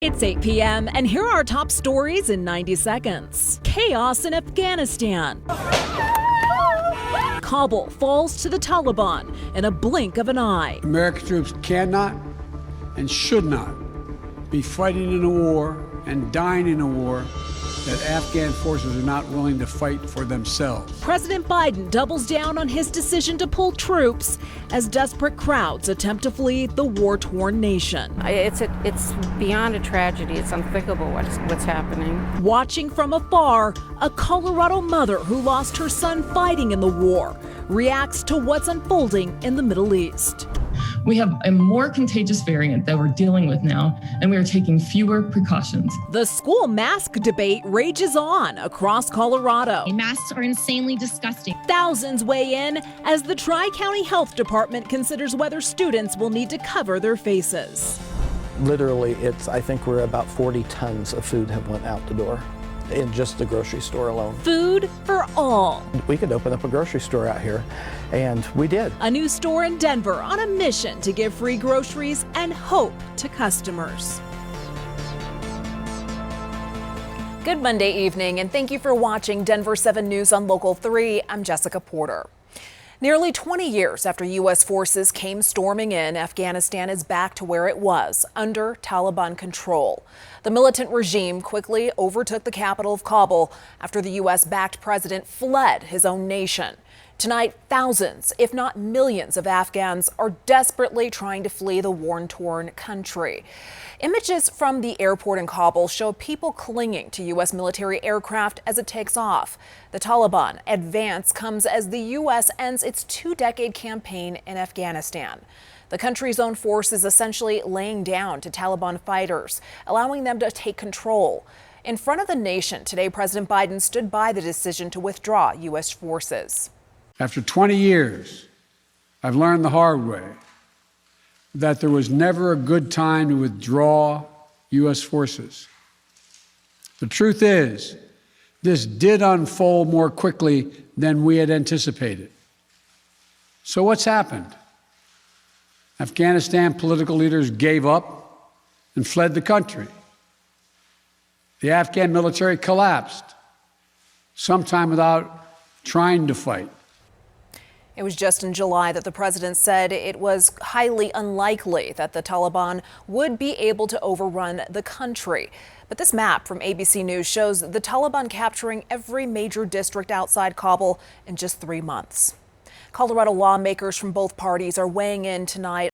It's 8 p.m. and here are our top stories in 90 seconds. Chaos in Afghanistan. Kabul falls to the Taliban in a blink of an eye. American troops cannot and should not be fighting in a war and dying in a war that Afghan forces are not willing to fight for themselves. President Biden doubles down on his decision to pull troops as desperate crowds attempt to flee the war-torn nation. It's beyond a tragedy. It's unthinkable what's happening. Watching from afar, a Colorado mother who lost her son fighting in the war reacts to what's unfolding in the Middle East. We have a more contagious variant that we're dealing with now, and we are taking fewer precautions. The school mask debate rages on across Colorado. Masks are insanely disgusting. Thousands weigh in as the Tri-County Health Department considers whether students will need to cover their faces. Literally, I think we're about 40 tons of food have went out the door in just the grocery store alone. Food for all. We could open up a grocery store out here, and we did. A new store in Denver on a mission to give free groceries and hope to customers. Good Monday evening, and thank you for watching Denver7 News on Local 3. I'm Jessica Porter. Nearly 20 years after U.S. forces came storming in, Afghanistan is back to where it was, under Taliban control. The militant regime quickly overtook the capital of Kabul after the U.S.-backed president fled his own nation. Tonight, thousands, if not millions, of Afghans are desperately trying to flee the war-torn country. Images from the airport in Kabul show people clinging to U.S. military aircraft as it takes off. The Taliban advance comes as the U.S. ends its two-decade campaign in Afghanistan. The country's own force is essentially laying down to Taliban fighters, allowing them to take control. In front of the nation today, President Biden stood by the decision to withdraw U.S. forces. After 20 years, I've learned the hard way that there was never a good time to withdraw U.S. forces. The truth is, this did unfold more quickly than we had anticipated. So what's happened? Afghanistan political leaders gave up and fled the country. The Afghan military collapsed, sometime without trying to fight. It was just in July that the president said it was highly unlikely that the Taliban would be able to overrun the country. But this map from ABC News shows the Taliban capturing every major district outside Kabul in just 3 months. Colorado lawmakers from both parties are weighing in tonight